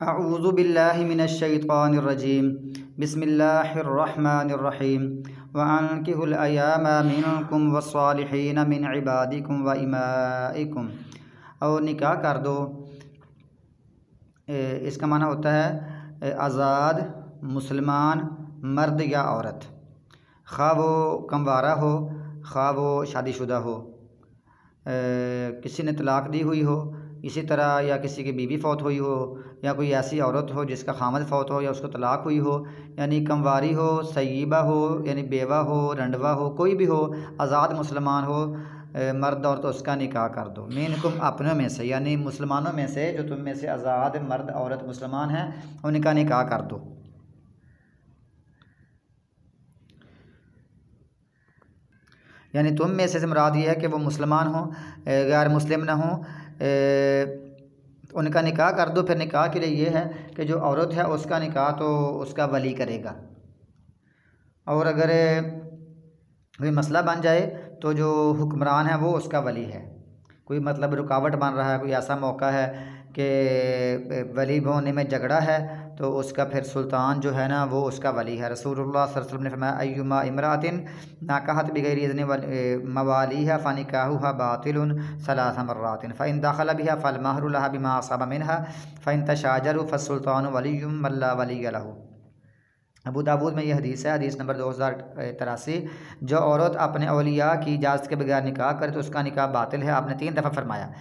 अऊज़ु बिल्लाहि मिनश शैतानिर रजीम। बिस्मिल्लाहिर्रहमानिर्रहीम। व अन्किहुल अयामा मिनकुम वस्सालिहीन मिन इबादिकुम व इमाइकुम। और निकाह कर दो। इसका माना होता है आज़ाद मुसलमान मर्द या औरत, ख़्वाह वो कमवारा हो ख़्वाह वो शादीशुदा हो, किसी ने तलाक़ दी हुई हो, इसी तरह या किसी की बीवी फ़ौत हुई हो, या कोई ऐसी औरत हो जिसका खामद फ़ौत हो या उसको तलाक़ हुई हो, यानी कमवारी हो, सय्यिबा हो यानी बेवा हो, रंडवा हो, कोई भी हो, आज़ाद मुसलमान हो मर्द और, तो उसका निकाह कर दो। मिनकुम अपनों में से, यानी मुसलमानों में से जो तुम में से आज़ाद मर्द औरत मुसलमान हैं उनका निकाह कर दो। यानी तुम में से मुराद ये है कि वो मुसलमान हों, गैर मुस्लिम ना हों, उनका निकाह कर दो। फिर निकाह के लिए ये है कि जो औरत है उसका निकाह तो उसका वली करेगा, और अगर कोई मसला बन जाए तो जो हुक्मरान है वो उसका वली है। कोई मतलब रुकावट बन रहा है, कोई ऐसा मौका है कि वली होने में झगड़ा है, तो उसका फिर सुल्तान जो है ना वो उसका वली है। रसूलुल्लाह सल्लल्लाहु अलैहि वसल्लम ने फरमाया अय्युमा इमरातिन नाकाहत बिगैरि इज़्नि मवालिहा फ़निकाहुहा बातिलुन सलासा मर्रातिन फ़इन दख़ल बिहा फ़लमहरु लहा बिमा असब मिनहा फ़इन तशाजरु फ़स्सुल्तानु वलियुम मन ला वलिय लहु। अबू दाऊद में यह हदीस है, हदीस नंबर 2083। जो औरत अपने औलिया की इजाज़त के बगैर निकाह करे तो उसका निकाह बातिल है। आपने 3 दफ़ा फरमाया।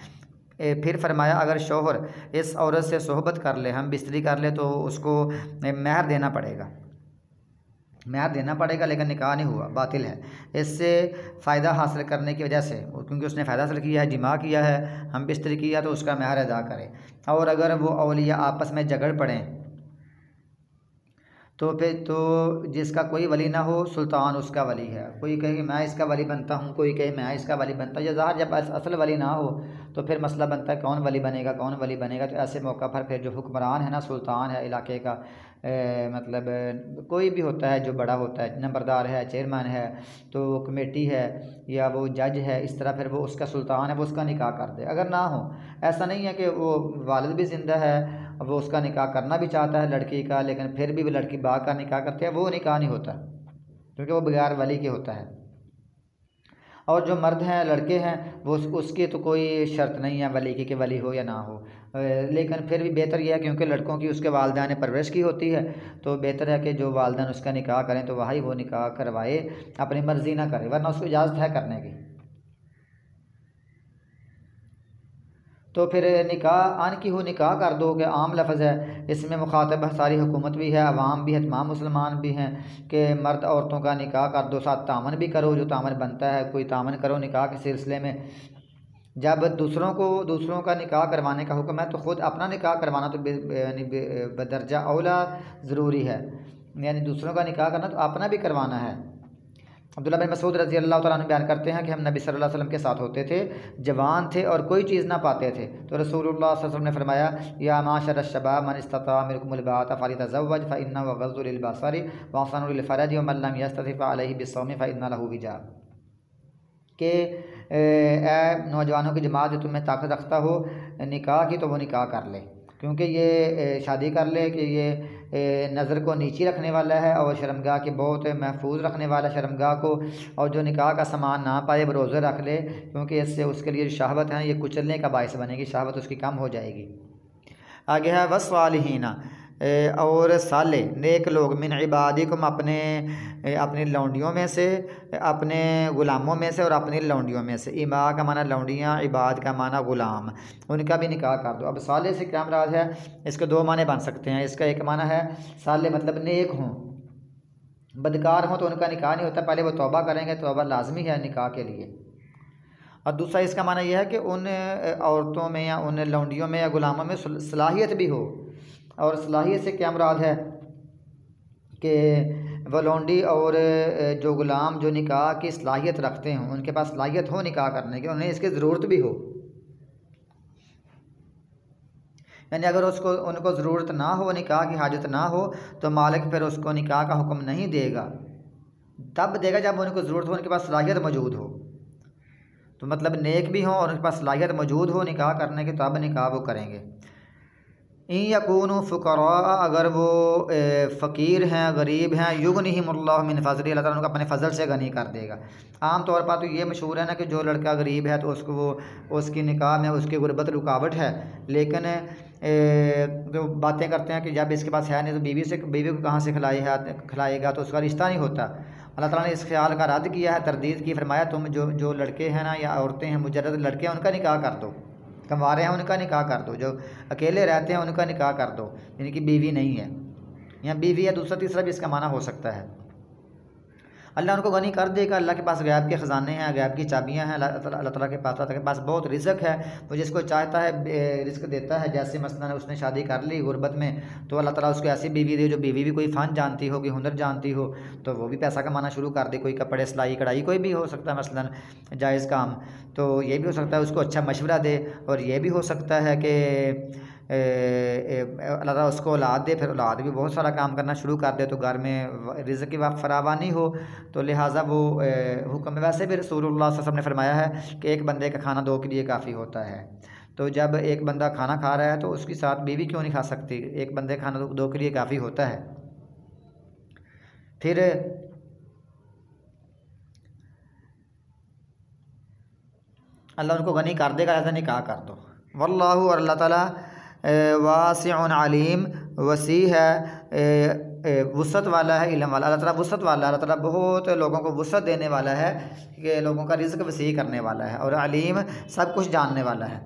फिर फरमाया अगर शौहर इस औरत से सोहबत कर ले, हम बिस्तरी कर ले, तो उसको महर देना पड़ेगा, महर देना पड़ेगा, लेकिन निकाह नहीं हुआ, बातिल है। इससे फ़ायदा हासिल करने की वजह से, क्योंकि उसने फ़ायदा हासिल किया है, जिमा किया है, हम बिस्तरी किया, तो उसका महर अदा करें। और अगर वो औलिया आपस में झगड़ पड़ें तो फिर तो जिसका कोई वली ना हो सुल्तान उसका वली है। कोई कहे कि मैं इसका वली बनता हूँ, कोई कहे मैं इसका वली बनता हूँ। ज़ाहिर जब असल वली ना हो तो फिर मसला बनता है कौन वली बनेगा, कौन वली बनेगा। तो ऐसे मौका पर फिर जो हुक्मरान है ना, सुल्तान है इलाके का, मतलब कोई भी होता है जो बड़ा होता है, नंबरदार है, चेयरमैन है, तो कमेटी है या वो जज है, इस तरह फिर वो उसका सुल्तान है, वो उसका निकाह कर दे। अगर ना हो, ऐसा नहीं है कि वो वालिद भी ज़िंदा है, वो उसका निकाह करना भी चाहता है लड़की का, लेकिन फिर भी वो लड़की बाग का निकाह करते हैं, वो निकाह नहीं होता क्योंकि वो बगैर वली के होता है। और जो मर्द हैं, लड़के हैं, वो उसकी तो कोई शर्त नहीं है वली की कि वली हो या ना हो, लेकिन फिर भी बेहतर यह है क्योंकि लड़कों की उसके वालिदैन ने परवरिश की होती है, तो बेहतर है कि जो वालिदैन उसका निकाह करें तो वही वो निकाह करवाए, अपनी मर्ज़ी ना करे, वरना उसको इजाज़त है करने की। तो फिर निकाह आन की हो निकाह कर दो कि आम लफ्ज़ है, इसमें मुखातब सारी हुकूमत भी है, अवाम भी है, तमाम मुसलमान भी हैं कि मर्द औरतों का निकाह कर दो, साथ तामन भी करो, जो तामन बनता है, कोई तामन करो निकाह के सिलसिले में। जब दूसरों का निकाह करवाने का हुक्म है तो ख़ुद अपना निकाह करवाना तो यानी बदर्जा औला ज़रूरी है, यानी दूसरों का निकाह करना तो अपना भी करवाना है। अब्दुल्लाह बिन मसूद रज़ी अल्लाह तआला अन्हु बयान करते हैं कि हम नबी सल्लल्लाहु अलैहि वसल्लम के साथ होते थे, जवान थे और कोई चीज़ ना पाते थे, तो रसूलुल्लाह सल्लल्लाहु अलैहि वसल्लम ने फरमाया या माशर शबाब मन इस्तता मिनकुमुल बाअता फलितज़व्वज फ़इन्नहु गज़्ज़ु लिलबसरि व अहसनु लिलफ़रजि व मन लम यस्तति फ़अलैहि बिस्सौमि फ़इन्न लहु विजा। कि ए नौजवानों की जमात जो तुम्हें ताकत रखता हो निकाह की, तो वो निकाह कर ले, क्योंकि ये शादी कर ले कि ये नज़र को नीची रखने वाला है और शर्मगाह की बहुत महफूज रखने वाला शर्मगाह को, और जो निकाह का सामान ना पाए वो रोज़े रख ले, क्योंकि इससे उसके लिए जो शहावत है ये कुचलने का बायस बनेगी, शहावत उसकी कम हो जाएगी। आगे है वस्वालिहीना, और साले नेक लोग, मिन इबादिकुम अपनी लौंडियों में से, अपने ग़ुलामों में से और अपनी लौंडियों में से। इमा का माना लौंडियाँ, इबाद का माना ग़ुलाम, उनका भी निकाह कर दो। अब साले से क्या मुराद है, इसके 2 माने बन सकते हैं। इसका एक माना है साले मतलब नेक हों, बदकार हों तो उनका निकाह नहीं होता, पहले वो तौबा करेंगे, तौबा लाजमी है निकाह के लिए। और दूसरा इसका माना यह है कि उन औरतों में या उन लौंडियों में या ग़ुलामों में सलाहियत भी हो, और सलाहियत से क्या मुराद है कि वह लौंडी और जो ग़ुलाम जो निकाह की सलाहियत रखते हों, उनके पास सलाहियत हो निकाह करने की, उन्हें इसकी ज़रूरत भी हो। यानी अगर उनको ज़रूरत ना हो, निकाह की हाजत ना हो, तो मालिक फिर उसको निकाह का हुक्म नहीं देगा, तब देगा जब उनको ज़रूरत हो, उनके पास सलाहियत मौजूद हो। तो मतलब नेक भी हों और उनके पास सलाहियत मौजूद हो निकाह करने की, तब निकाह वो करेंगे। इन यकूनु फ़ुक़रा, अगर वो फ़कीर हैं, गरीब हैं, युग़निहिमुल्लाहु मिन फ़ज़लिही, अल्लाह ताला उनको अपने फ़ज़ल से गनी कर देगा। आम तौर पर तो ये मशहूर है ना कि जो लड़का गरीब है तो उसको वो उसकी निकाह में उसकी गुर्बत रुकावट है, लेकिन जो बातें करते हैं कि जब इसके पास है नहीं तो बीवी को कहाँ से खिलाएगा, तो उसका रिश्ता नहीं होता। अल्लाह ताला ने इस ख्याल का रद्द किया है, तरदीद की, फरमाया तुम जो लड़के हैं ना या औरतें हैं, मुजर्रद लड़के हैं, उनका निकाह कर दो, कंवारे हैं उनका निकाह कर दो, जो अकेले रहते हैं उनका निकाह कर दो, यानी कि बीवी नहीं है, या बीवी या दूसरा तीसरा भी इसका माना हो सकता है। अल्लाह उनको गनी कर देगा। अल्लाह के पास गैब के ख़जाने हैं, गैब की चाबियाँ हैं। अल्लाह ताला के पास बहुत रिज़्क़ है, वो जिसको चाहता है रिज़्क़ देता है। जैसे मसलन उसने शादी कर ली गुर्बत में, तो अल्लाह ताला उसको ऐसी बीवी दे, जो बीवी भी कोई फ़न जानती हो, कोई हुनर जानती हो, तो वो भी पैसा कमाना शुरू कर दे। कोई कपड़े सिलाई कढ़ाई कोई भी हो सकता है मसलन जायज़ काम, तो ये भी हो सकता है उसको अच्छा मशवरा दे। और ये भी हो सकता है कि अल्लाह ताला उसको औलाद दे, फिर औलाद भी बहुत सारा काम करना शुरू कर दे, तो घर में रिज़्क़ की फरावानी हो, तो लिहाजा वो हुक्म। वैसे भी रसूलुल्लाह सल्लल्लाहु अलैहि वसल्लम ने फरमाया है कि एक बंदे का खाना दो के लिए काफ़ी होता है। तो जब एक बंदा खाना खा रहा है तो उसके साथ बीवी क्यों नहीं खा सकती? एक बंदे खाना दो के लिए काफ़ी होता है। फिर अल्लाह उनको गनी कर देगा, ऐसा निकाह कर दो। वल्लाहु, और अल्लाह ताला वासिउन अलीम, वसी है, वुसअत वाला है, इल्म वाला। अल्लाह ताला वुसअत वाला है, अल्लाह ताला बहुत लोगों को वुसअत देने वाला है, कि लोगों का रिज़्क़ वसी करने वाला है, और अलीम सब कुछ जानने वाला है।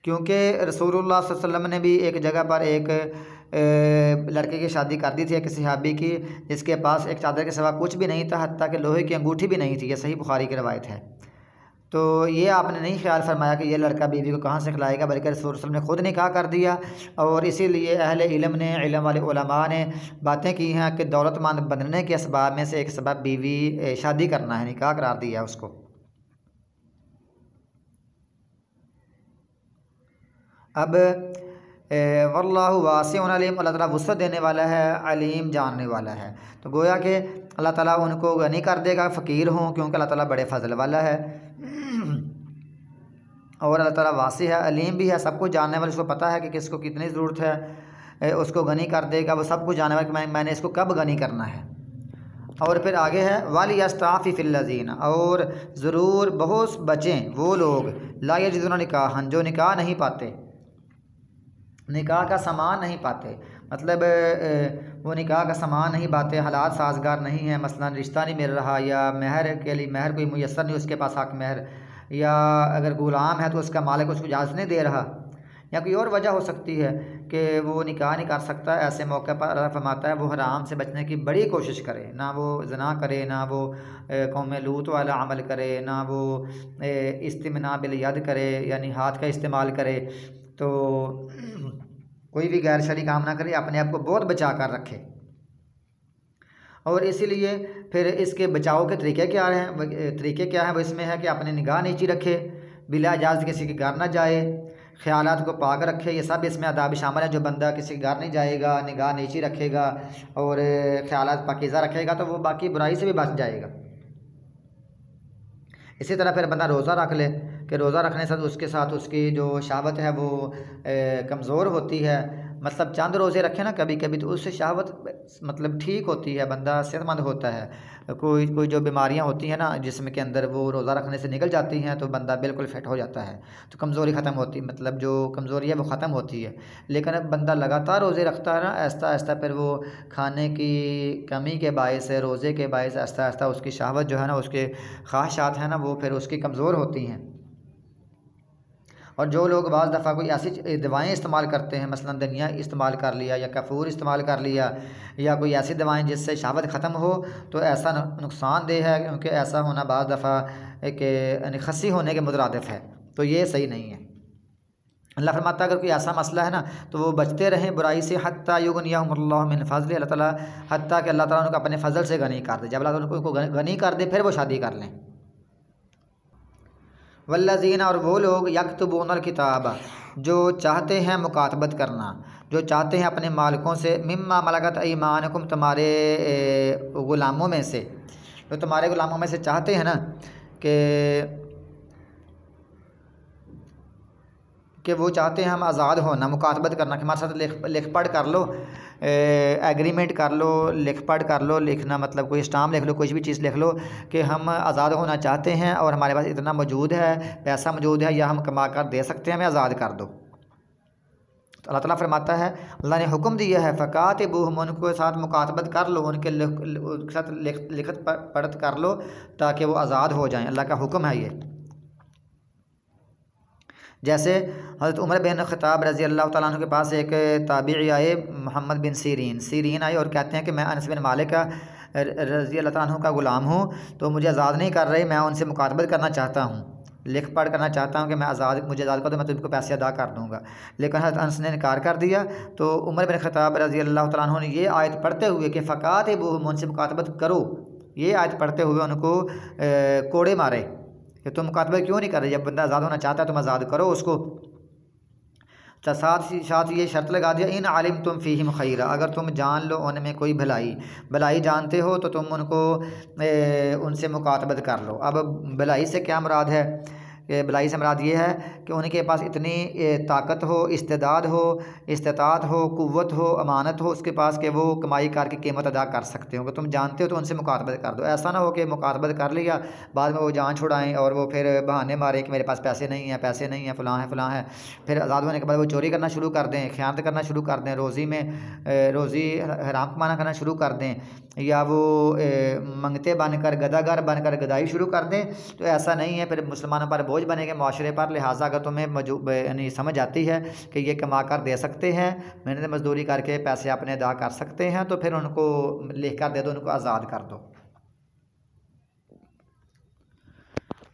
क्योंकि रसूलुल्लाह सल्लल्लाहु अलैहि वसल्लम ने भी एक जगह पर एक लड़के की शादी कर दी थी, एक सहाबी की, जिसके पास एक चादर के सिवा कुछ भी नहीं था, हत्ता कि लोहे की अंगूठी भी नहीं थी। ये सही बुखारी की रवायत है। तो ये आपने नहीं ख्याल फरमाया कि ये लड़का बीवी को कहाँ से खिलाएगा, बल्कि रसूल सल्लल्लाहु अलैहि वसल्लम ने खुद निकाह कर दिया। और इसीलिए अहले इल्म वाले उलमा ने बातें की हैं कि दौलतमंद बनने के असबाब में से एक सबब बीवी शादी करना है, निकाह करार दिया उसको। अब वल्लाहु वासिउन अलीम, अल्लाह ताला वुसअत देने वाला है, अलीम जानने वाला है। तो गोया कि अल्लाह ताला उनको गनी कर देगा, फ़कीर हों, क्योंकि अल्लाह ताला बड़े फजल वाला है। और अल्लाह ताला वासी है, अलीम भी है, सब कुछ जानने वाला, उसको पता है कि किसको कितनी ज़रूरत है, उसको गनी कर देगा। वो सब कुछ जानने वाला कि मैंने इसको कब गनी करना है। और फिर आगे है वलियस्ताफ़ी फ़िल्लज़ीना, और ज़रूर बहुत बचें वो लोग ला यजिदूना निकाहन, जो निकाह नहीं पाते, निकाह का सामान नहीं पाते, मतलब वो निकाह का सामान नहीं पाते, हालात साजगार नहीं है, मसलन रिश्ता नहीं मिल रहा, या महर के लिए महर कोई मुयस्सर नहीं उसके पास हक महर, या अगर गुलाम है तो उसका मालिक उसको इजाज़त नहीं दे रहा, या कोई और वजह हो सकती है कि वो निकाह नहीं कर सकता। ऐसे मौके पर अल्लाह फरमाता है वो हराम से बचने की बड़ी कोशिश करे, ना वो ज़ना करे, ना वो कौम लूत वाला अमल करे, ना वो इस्तिमना बिल यद करे, यानी हाथ का इस्तेमाल करे। तो कोई भी गैर शरई काम ना करे, अपने आप को बहुत बचा कर रखे। और इसीलिए फिर इसके बचाव के तरीके क्या हैं? वो इसमें है कि अपने निगाह नीची रखे, बिला इजाज़त किसी के घर ना जाए, ख़यालात को पाक रखे। ये सब इसमें आदाब शामिल है। जो बंदा किसी के घर नहीं जाएगा, निगाह नीची रखेगा और ख़यालात पाकीज़ा रखेगा, तो वो बाकी बुराई से भी बच जाएगा। इसी तरह फिर बंदा रोज़ा रख ले, कि रोज़ा रखने से उसके साथ उसकी जो शहावत है वो कमज़ोर होती है। मतलब चंद रोज़े रखे ना कभी कभी, तो उससे शहावत मतलब ठीक होती है, बंदा सेहतमंद होता है। कोई जो बीमारियां होती हैं ना जिस्म के अंदर, वो रोज़ा रखने से निकल जाती हैं, तो बंदा बिल्कुल फिट हो जाता है, तो कमज़ोरी ख़त्म होती, मतलब जो कमज़ोरी है वो ख़त्म होती है। लेकिन अब बंदा लगातार रोज़े रखता है ना, आहिस्ता आहिस्ता फिर वो खाने की कमी के बायस, रोज़े के बायस आहिस्ता आहिस्ता उसकी शहावत जो है ना, उसके ख्वाहिशात हैं ना, वो फिर उसकी कमज़ोर होती हैं। और जो लोग बाज़ दफ़ा कोई ऐसी दवाएं इस्तेमाल करते हैं, मसलन धनिया इस्तेमाल कर लिया या कपूर इस्तेमाल कर लिया, या कोई ऐसी दवाएं जिससे शहावत ख़त्म हो, तो ऐसा नुकसानदेह है, क्योंकि ऐसा होना बाज़ दफ़ा कि खसी होने के मुतरादिफ है, तो ये सही नहीं है। अल्लाह फरमाता है अगर कोई ऐसा मसला है ना, तो वो बचते रहें बुराई से, हत्ता युगनियहुमुल्लाहु मिन फ़ज़लिही, अल्लाह ताला हत्ता कि अल्लाह ताला उनको अपने फ़ज़ल से गनी कर दे। जब अल्लाह ताला उनको गनी कर दे फिर वो शादी कर लें। वल्लज़ीना, और वो लोग यक्तुबूनल किताब, जो चाहते हैं मुकातबत करना, जो चाहते हैं अपने मालिकों से, मिम्मा मलकत अयमानुकुम, तुम्हारे ग़ुलामों में से, जो तुम्हारे ग़ुलामों में से चाहते हैं ना कि कि वो चाहते हैं हम आज़ाद होना, मुकातबत करना, कि हमारे साथ लिख पढ़ कर लो, एग्रीमेंट कर लो, लिख पढ़ कर लो। लिखना मतलब कोई स्टाम्प लिख लो, कोई भी चीज़ लिख लो कि हम आज़ाद होना चाहते हैं और हमारे पास इतना मौजूद है, पैसा मौजूद है, या हम कमा कर दे सकते हैं, हमें आज़ाद कर दो। तो अल्लाह ताला फरमाता है, अल्लाह ने हुक्म दिया है फ़कातिबूहुम, उनके साथ मुकातबत कर लो, उनके साथ लिखत पढ़त कर लो ताकि वो आज़ाद हो जाएं। अल्लाह का हुक्म है ये। जैसे हज़रत उमर बिन ख़त्ताब रज़ी अल्लाह तआला अन्हु के पास एक ताबीई आए, मोहम्मद बिन सीरीन आए और कहते हैं कि मैं अनस बिन मालिक रज़ी अल्लाह तआला अन्हु का ग़ुलाम हूँ, तो मुझे आज़ाद नहीं कर रहे, मैं उनसे मुकातबत करना चाहता हूँ, लिख पढ़ करना चाहता हूँ कि मुझे आज़ाद कर दो, मैं तुमको पैसे अदा कर दूँगा। लेकिन हज़रत अनस ने इनकार कर दिया। तो उमर बिन ख़त्ताब रज़ी अल्लाह तआला अन्हु ने ये आयत पढ़ते हुए कि फ़कातिबूहुम, उनसे मुकातबत करो, ये आयत पढ़ते हुए उनको कोड़े मारे कि तुम मुकातबत क्यों नहीं कर रहे, जब बंदा आज़ाद होना चाहता है तुम आज़ाद करो उसको। तो साथ ये शर्त लगा दिया, इन आलिम तुम फ़ीहिम खैरा, अगर तुम जान लो उनमें कोई भलाई जानते हो तो तुम उनको उनसे मुकातबत कर लो। अब भलाई से क्या मुराद है? कि भलाई से मुराद ये है कि उनके पास इतनी ताकत हो, इस्तेदाद हो, इस्तात हो, कुव्वत हो, अमानत हो उसके पास कि वो कमाई करके कीमत अदा कर सकते हो। कि तुम जानते हो तो उनसे मुकातबत कर दो। ऐसा ना हो कि मुकातबत कर लिया, बाद में वो जान छुड़ाएँ और वो फिर बहाने मारें कि मेरे पास पैसे नहीं हैं, फ़लाँ है। फिर आज़ाद होने के बाद वो चोरी करना शुरू कर दें, ख़यानत करना शुरू कर दें, रोज़ी हराम कमाना करना शुरू कर दें, या वो मंगते बनकर, गदागर बनकर गदाई शुरू कर दें। तो ऐसा नहीं है, फिर मुसलमानों पर बोझ बनेंगे, माशरे पर। लिहाजा अगर तुम्हें यानी समझ आती है कि ये कमा कर दे सकते हैं, मेहनत मजदूरी करके पैसे अपने अदा कर सकते हैं, तो फिर उनको लिख कर दे दो, उनको आज़ाद कर दो।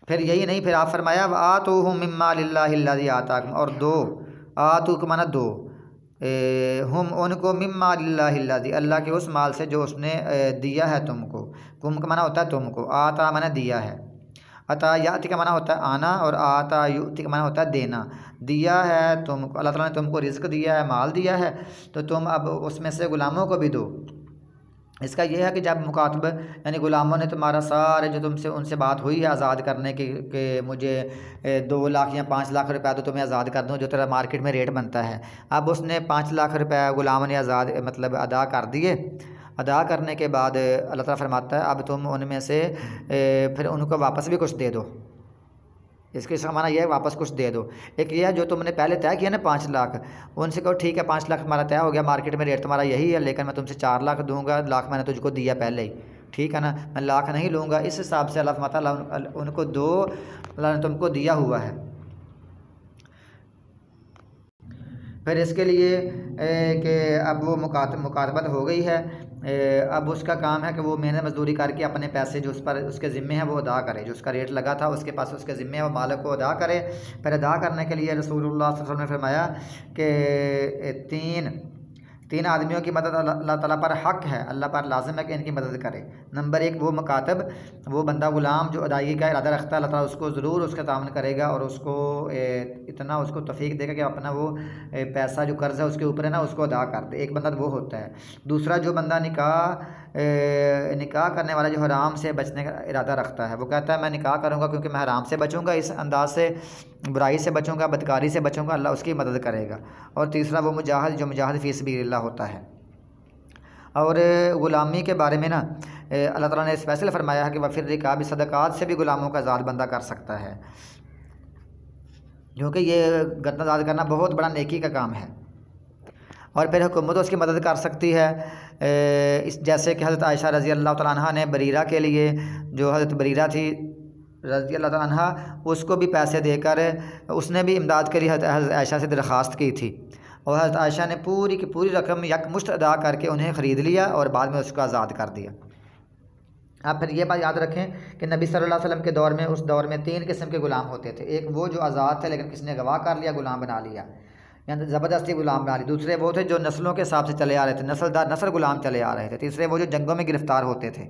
फिर यही नहीं, फिर आप फरमाया आतूहुम मिम्मा लिल्लाहि आताकुम, और दो, आतू का माना दो, हम उनको मिम्मा लिल्लाहि, अल्लाह के उस माल से जो उसने दिया है तुमको। कुम का माना होता है तुमको, आता माना दिया है, अता याति का माना होता है आना, और आता युति का माना होता है देना। दिया है तुमको, अल्लाह ताला ने तुमको रिज़्क़ दिया है, माल दिया है, तो तुम अब उसमें से ग़ुलामों को भी दो। इसका यह है कि जब मुकातब यानी ग़ुलामों ने तुम्हारा सारे जो तुमसे उनसे बात हुई है आज़ाद करने की कि मुझे 2 लाख या 5 लाख रुपया तो तुम्हें आज़ाद कर दूँ, जो तेरा मार्केट में रेट बनता है। अब उसने 5 लाख रुपया ग़ुलाम ने आज़ाद मतलब अदा कर दिए। अदा करने के बाद अल्लाह ताला फरमाता है अब तुम उनमें से फिर उनको वापस भी कुछ दे दो। इसके माना यह है वापस कुछ दे दो। एक ये है जो तुमने पहले तय किया ना 5 लाख, उनसे कहो ठीक है 5 लाख तुम्हारा तय हो गया, मार्केट में रेट तुम्हारा यही है, लेकिन मैं तुमसे 4 लाख दूंगा, लाख मैंने तुझको दिया पहले ही, ठीक है ना, मैं लाख नहीं लूँगा। इस हिसाब से अल्लाह फरमाता उनको दो, अल्लाह ने तुमको दिया हुआ है। फिर इसके लिए कि अब वो मुकातबत हो गई है, अब उसका काम है कि वो मेहनत मजदूरी करके अपने पैसे जो उस पर उसके ज़िम्मे हैं वो अदा करे, जो उसका रेट लगा था उसके पास उसके ज़िम्मे है, वो मालिक को अदा करे। फिर अदा करने के लिए रसूलुल्लाह सल्लल्लाहु अलैहि वसल्लम ने फरमाया कि तीन आदमियों की मदद अल्लाह ताला पर हक़ है, अल्लाह पर लाजिम है कि इनकी मदद करे। नंबर 1 वो मुकातब, वो बंदा ग़ुलाम जो अदायगी का इरादा रखता है, अल्लाह ताला उसको ज़रूर उसका तामन करेगा और उसको इतना उसको तौफ़ीक देगा कि अपना वो पैसा जो कर्ज़ है उसके ऊपर है ना उसको अदा कर दे। एक बंदा वो होता है। दूसरा जो बंदा निकाह करने वाला जो हराम से बचने का इरादा रखता है, वो कहता है मैं निकाह करूँगा क्योंकि मैं हराम से बचूँगा, इस अंदाज से बुराई से बचूँगा, बदकारी से बचूँगा, अल्लाह उसकी मदद करेगा। और तीसरा वो मुजाहिद जो मुजाहिद फ़ी सबीलिल्लाह होता है। और ग़ुलामी के बारे में ना अल्लाह ताला ने स्पेशल फरमाया है कि वफ़िर रिकाब सदक़ात से भी ग़ुलामों का आज़ाद बंदा कर सकता है, क्योंकि ये गर्दन आज़ाद करना बहुत बड़ा नेकी का काम है। और फिर हुकूमत उसकी मदद कर सकती है, जैसे कि हज़रत आयशा रज़ी अल्लाह तआला अन्हा ने बरीरा के लिए, जो हज़रत बरीरा थी रज़ी अल्लाह तआला अन्हा, उसको भी पैसे देकर उसने भी इमदाद के लिए हज़रत आयशा से दरख्वास्त की थी, और हज़रत आयशा ने पूरी की पूरी रकम यकमुश्त अदा करके उन्हें ख़रीद लिया और बाद में उसको आज़ाद कर दिया। आप फिर ये बात याद रखें कि नबी सल्लल्लाहु अलैहि वसल्लम के दौर में, उस दौर में 3 किस्म के ग़ुलाम होते थे। एक वो जो आज़ाद थे लेकिन किसी ने गवाह कर लिया, ग़ुलाम बना लिया, यानी ज़बरदस्ती ग़ुलाम बना ली। दूसरे वो थे जो नस्लों के हिसाब से चले आ रहे थे, नस्ल ग़ुलाम चले आ रहे थे। तीसरे वो जो जंगों में गिरफ़्तार होते थे,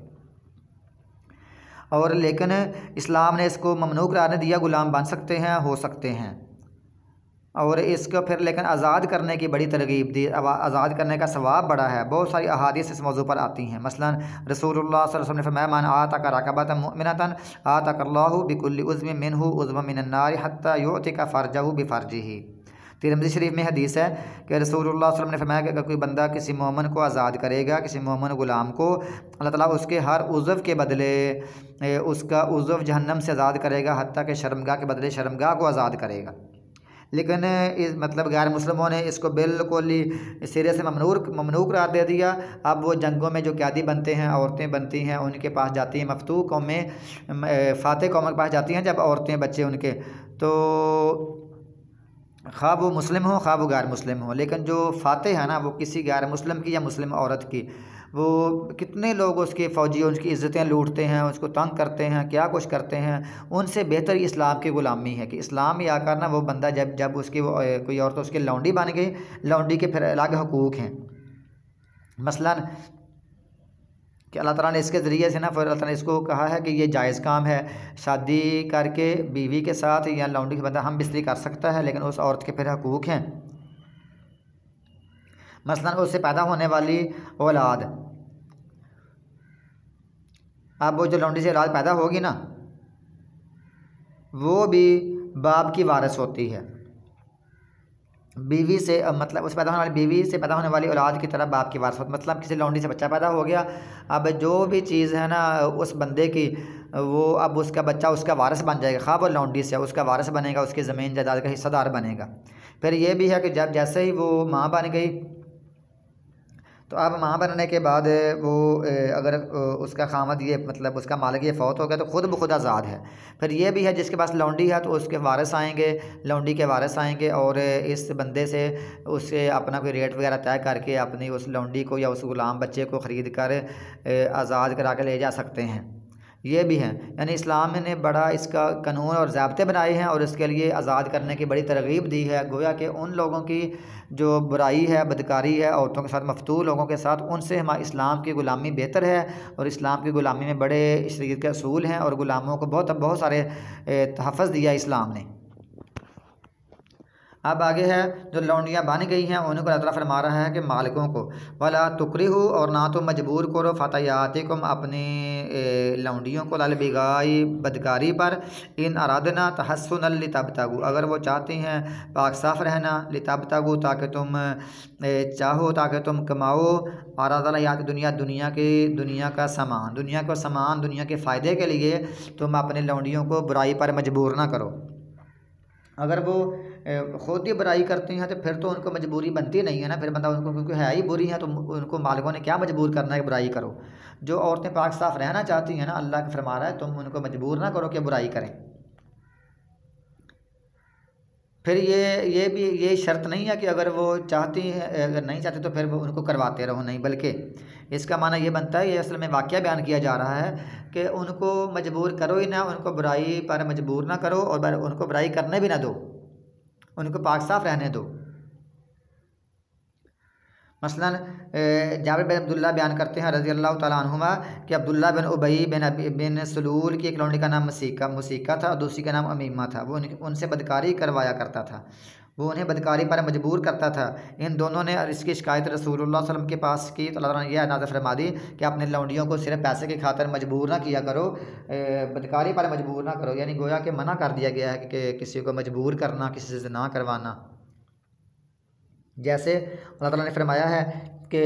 और लेकिन इस्लाम ने इसको ममनू करार दिया, ग़ुलाम बन सकते हैं, हो सकते हैं। और इसको फिर लेकिन आज़ाद करने की बड़ी तरगीब दी, आज़ाद करने का सवाब बड़ा है। बहुत सारी अहादीस इस मौजू पर आती हैं। मसलन रसूलुल्लाह सल्लल्लाहु अलैहि वसल्लम ने फरमाया मन आतका रकबतन मुमिनतन आतकल्लाहु बिकुल्लि उज़्विन मिन्हु उज़्वन मिनन नार हत्ता युअतिका फ़रजहु बिफ़रजिही। तिरमिज़ी शरीफ में हदीस है कि रसूलुल्लाह सल्लल्लाहु अलैहि वसल्लम ने फरमाया कि अगर कोई बंदा किसी मोमिन को आज़ाद करेगा, किसी मोमिन गुलाम को, अल्लाह ताला उसके हर उज़्व के बदले उसका उज़्व जहन्नम से आज़ाद करेगा, हत्ता कि शर्मगाह के बदले शर्मगाह को आज़ाद करेगा। लेकिन इस मतलब गैर मुस्लिमों ने इसको बिल्कुल ही सिरे से ममनू करार दे दिया। अब वो जंगों में जो कैदी बनते हैं, औरतें बनती हैं, उनके पास जाती हैं, मफतू कौमें फ़ातह कौम के पास जाती हैं जब औरतें बच्चे उनके, तो खा वो मुस्लिम हो खा वो गैर मुस्लिम हो, लेकिन जो फ़ातह है ना वो किसी गैर मुस्लिम की या मुस्लिम औरत की, वो कितने लोग उसके फ़ौजी उसकी इज़्ज़तें लूटते हैं, उसको तंग करते हैं, क्या कुछ करते हैं। उनसे बेहतर इस्लाम की ग़ुलामी है कि इस्लाम में आकर ना वो बंदा जब उसकी कोई औरत उसकी लौंडी बन गई, लौंडी के फिर अलग हकूक़ हैं। मसलन कि अल्लाह ताला ने इसके ज़रिए से ना फिर अल्लाह ताला ने इसको कहा है कि ये जायज़ काम है, शादी करके बीवी के साथ या लौंडी के बंदा हम बिस्तरी कर सकता है, लेकिन उस औरत के फिर हकूक़ हैं। मसलन उससे पैदा होने वाली औलाद, अब वो जो लौंडी से औलाद पैदा होगी ना, वो भी बाप की वारिस होती है। बीवी से मतलब उस पैदा होने वाली बीवी से पैदा होने वाली औलाद की तरह बाप की वारिस होती, मतलब किसी लौंडी से बच्चा पैदा हो गया, अब जो भी चीज़ है ना उस बंदे की, वो अब उसका बच्चा उसका वारिस बन जाएगा। खा वो लौंडी से उसका वारिस बनेगा, उसकी ज़मीन जायदाद का हिस्सेदार बनेगा। फिर ये भी है कि जब जैसे ही वो माँ बन गई, तो अब माँ बनने के बाद वो अगर उसका खामद ये मतलब उसका मालिक ये फ़ौत हो गया तो ख़ुद ब खुद आज़ाद है। फिर ये भी है जिसके पास लौंडी है तो उसके वारिस आएंगे, लौंडी के वारिस आएंगे और इस बंदे से उससे अपना कोई रेट वगैरह तय करके अपनी उस लौंडी को या उस ग़ुलाम बच्चे को ख़रीद कर आज़ाद करा के ले जा सकते हैं। ये भी हैं, यानी इस्लाम ने बड़ा इसका कानून और ज़ाब्ते बनाए हैं और इसके लिए आज़ाद करने की बड़ी तरगीब दी है। गोया कि उन लोगों की जो बुराई है, बदकारी है औरतों के साथ, मफतू लोगों के साथ, उनसे हमारे इस्लाम की ग़ुलामी बेहतर है। और इस्लाम की ग़ुलामी में बड़े शरीयत के असूल हैं और ग़ुलामों को बहुत सारे तहफ़्फ़ुज़ दिया इस्लाम ने। अब आगे है जो लौंडियाँ बन गई हैं उनको अल्लाह ताला फरमा रहा है कि मालिकों को वला तुकरिहु, और ना तो मजबूर करो, फ़तयातिकुम अपनी लौंडियों को, लल बिगाई बदकारी पर, इन अरादना तहस्सुनल लितबतगु, अगर वो चाहती हैं पाक साफ़ रहना, लितबतगु ताकि तुम चाहो, ताकि तुम कमाओ, अरादल याद दुनिया का सामान, दुनिया के फ़ायदे के लिए तुम अपनी लौंडियों को बुराई पर मजबूर ना करो। अगर वो ख़ुद ही बुराई करती हैं तो फिर तो उनको मजबूरी बनती नहीं है ना, फिर बंदा उनको क्योंकि है ही बुरी हैं तो उनको मालिकों ने क्या मजबूर करना है कि बुराई करो। जो औरतें पाक साफ़ रहना चाहती हैं ना, अल्लाह का फरमा रहा है तुम उनको मजबूर ना करो कि बुराई करें। फिर ये शर्त नहीं है कि अगर वो चाहती हैं, अगर नहीं चाहती तो फिर वो उनको करवाते रहो, नहीं, बल्कि इसका माना ये बनता है, ये असल में वाक़या बयान किया जा रहा है कि उनको मजबूर करो ही ना, उनको बुराई पर मजबूर ना करो और उनको बुराई करने भी ना दो, उनको पाक साफ़ रहने दो। मसलन जाबिर बिन अब्दुल्ला बयान करते हैं रज़ी अल्लाह तआला अन्हुमा कि अब्दुल्ला बिन उबई बिन सलूल की एक लौंडी का नाम मुसीका था और दूसरी का नाम अमीमा था। वो उनसे बदकारी करवाया करता था, वो उन्हें बदकारी पर मजबूर करता था। इन दोनों ने इसकी शिकायत रसूलुल्लाह सल्लल्लाहु अलैहि वसल्लम के पास की तो अल्लाह ताला ने यह नाज़िल फरमा दी कि अपने लौंडियों को सिर्फ पैसे की खातिर मजबूर ना किया करो, बदकारी पर मजबूर ना करो। यानी गोया कि मना कर दिया गया है कि किसी को मजबूर करना, किसी से ना करवाना। जैसे अल्लाह ताला ने फरमाया है कि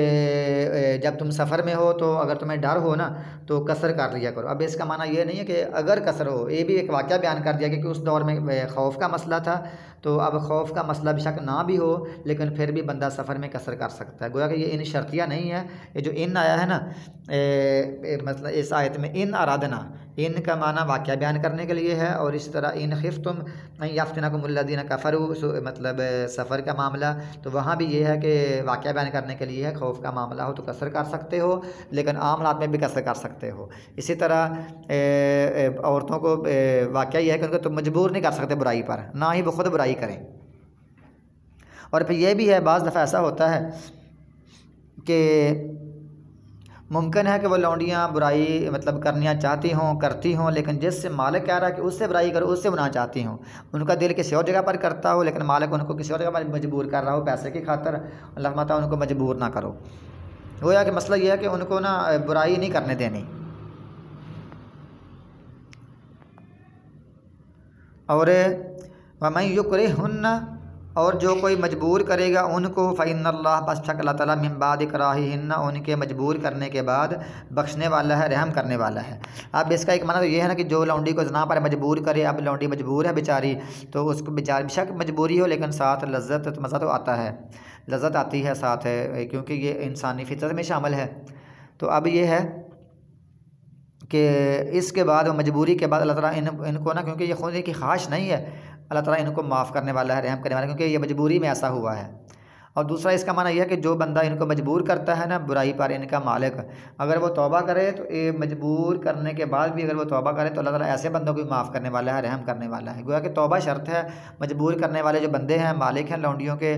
जब तुम सफ़र में हो तो अगर तुम्हें डर हो ना तो कसर कर लिया करो। अब इसका माना ये नहीं है कि अगर कसर हो, ये भी एक वाक़या बयान कर दिया कि उस दौर में खौफ का मसला था, तो अब खौफ का मसला बेशक ना भी हो लेकिन फिर भी बंदा सफ़र में कसर कर सकता है। गोया कि ये इन शर्तियाँ नहीं है, ये जो इन आया है ना मतलब इस आयत में इन आराधना, इन का माना वाक़या बयान करने के लिए है। और इस तरह इन खिफ्तुम याफ्तिनकुमुल्लज़ीना कफ़रू, मतलब सफ़र का मामला, तो वहाँ भी ये है कि वाक़या बयान करने के लिए है। खौफ का मामला हो तो कसर कर सकते हो, लेकिन आम हालात में भी कसर कर सकते हो। इसी तरह औरतों को वाक़या यह है कि उनको तुम मजबूर नहीं कर सकते बुराई पर, ना ही वो खुद बुराई करें। और फिर यह भी है बाज़ दफ़ा ऐसा होता है कि मुमकिन है कि वो लौंडियाँ बुराई मतलब करना चाहती हों, करती हों, लेकिन जिससे मालिक कह रहा है कि उससे बुराई करो, उससे ना चाहती हों, उनका दिल किसी और जगह पर करता हो, लेकिन मालिक उनको किसी और जगह पर मजबूर कर रहा हो पैसे की खातिर, अल्लाह फरमाता है उनको मजबूर ना करो। गोया कि मसला ये है कि उनको ना बुराई नहीं करने देनी। और वमन युक्रिहुन्ना, और जो कोई मजबूर करेगा उनको फ़इन्नल्लाह बस शक अल्लाह ताला मिन बाद इकराहिहिन्ना उनके मजबूर करने के बाद बख्शने वाला है, रहम करने वाला है। अब इसका एक माना तो ये है ना कि जो लौंडी को ज़ना पर मजबूर करे, अब लौंडी मजबूर है बेचारी, तो उसको बेचारी बेशक मजबूरी हो लेकिन साथ लज्जत मज़ा तो आता है, लज्जत आती है साथ है, क्योंकि ये इंसानी फितरत में शामिल है। तो अब ये है कि इसके बाद मजबूरी के बाद अल्लाह ताला इनको ना, क्योंकि ये खुद की ख्वाहिश नहीं है, अल्लाह ताला इनको माफ़ करने वाला है, रहम करने वाला है, क्योंकि ये मजबूरी में ऐसा हुआ है। और दूसरा इसका माना यह है कि जो बंदा इनको मजबूर करता है ना बुराई पर, इनका मालिक अगर वो तौबा करे तो ये मजबूर करने के बाद भी अगर वो तौबा करे तो अल्लाह ताला ऐसे बंदों को भी माफ़ करने वाला है, रहम करने वाला है। गोया कि तौबा शर्त है। मजबूर करने वाले जो बंदे हैं, मालिक हैं लौंडियों के,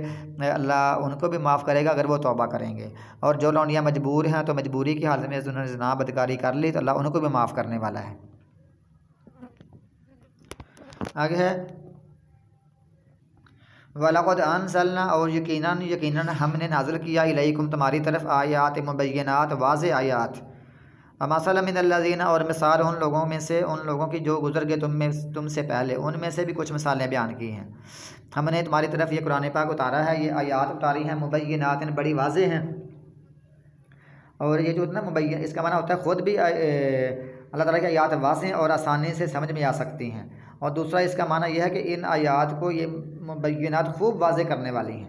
अल्लाह उनको भी माफ़ करेगा अगर वो तौबा करेंगे। और जो लौंडियाँ मजबूर हैं तो मजबूरी की हालत में उन्होंने ज़िना बदकारी कर ली तो अल्लाह उनको भी माफ़ करने वाला है। आगे है वलक़द अंज़लना और यकीनन हमने नाज़िल किया इलैकुम तुम्हारी तरफ आयात मुबय्यनात वाज़े आयात। मसलन मिनल्लज़ीना और मिसाल उन लोगों में से, उन लोगों की जो गुज़र गए तुमसे पहले, उनमें से भी कुछ मिसालें बयान की हैं। हमने तुम्हारी तरफ ये कुरान पाक उतारा है, ये आयात उतारी हैं मुबय्यनात बड़ी वाज़े हैं। और ये जो ना मुबय्यन इसका माना होता है ख़ुद भी अल्लाह ताला की आयात वाज़े और आसानी से समझ में आ सकती हैं। और दूसरा इसका माना यह है कि इन आयात को ये मुबय्यनात खूब वाज़े करने वाली हैं,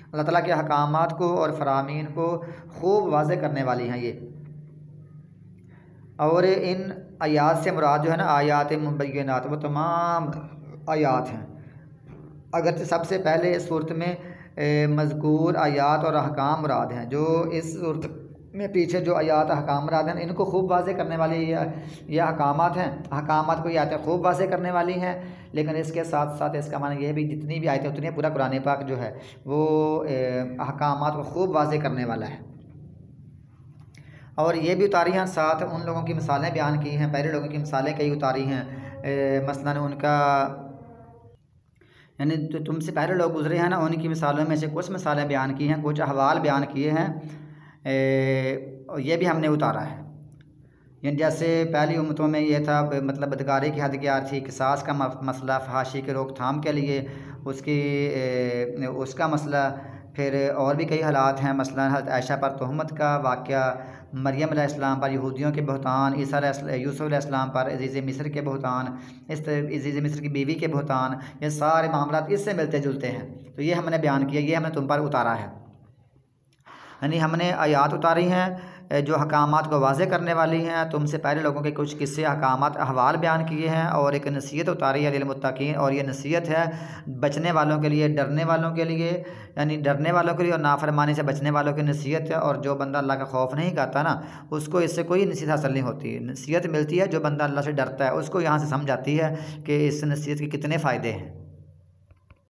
अल्लाह ताला के अहकामात को और फ़रामीन को खूब वाज़े करने वाली हैं ये। और इन आयात से मुराद जो है ना आयात मुबय्यनात वो तमाम आयात हैं। अगर सबसे पहले इस सूरत में मज़कूर आयात और अहकाम मुराद हैं, जो इस सूरत में पीछे जो आयात अहकाम मुराद हैं इनको खूब वाज़े करने वाली ये अहकामात हैं। अहकामात को ये आयतें खूब वाज़े करने वाली हैं, लेकिन इसके साथ साथ इसका माना यह भी जितनी भी आयतें उतनी पूरा कुरान पाक जो है वो अहकामात को खूब वाज़े करने वाला है। और ये भी उतारी हैं, साथ उन लोगों की मिसालें बयान की हैं, पहले लोगों की मिसालें कई उतारी हैं। मसलन उनका यानी तो तुमसे पहले लोग गुजरे हैं ना, उनकी मिसालों में से कुछ मिसालें बयान की हैं, कुछ अहवाल बयान किए हैं, ये भी हमने उतारा है। यानी जैसे पहली उम्मतों में ये था मतलब बदकारी की हद क्या थी, किसास का मसला, फहाशी के रोकथाम के लिए उसका मसला, फिर और भी कई हालात हैं। मसलन हज़रत आयशा पर तोहमत का वाक़या, मरियम अलैहिस्सलाम पर यहूदियों के बहतान, यूसुफ अलैहिस्सलाम पर अज़ीज़ मिस्र के बहतान, इस तरह अज़ीज़ मिस्र की बीवी के बहतान, ये सारे मामलात इससे मिलते जुलते हैं। तो ये हमने बयान किया, ये हमने तुम पर उतारा है। यानी हमने आयात उतारी हैं जो हकामात को वाज़े करने वाली हैं। तुमसे पहले लोगों के कुछ किस्से, हकामात, अहवाल बयान किए हैं, और एक नसीहत उतारी है लिलमुत्तकीन, और ये नसीहत है बचने वालों के लिए, डरने वालों के लिए, यानी डरने वालों के लिए और नाफरमानी से बचने वालों की नसीहत है। और जो बंदा अल्लाह का खौफ नहीं करता ना, उसको इससे कोई नसीहत हासिल नहीं होती। नसीहत मिलती है जो बंदा अल्लाह से डरता है, उसको यहाँ से समझ आती है कि इस नसीहत के कितने फ़ायदे हैं।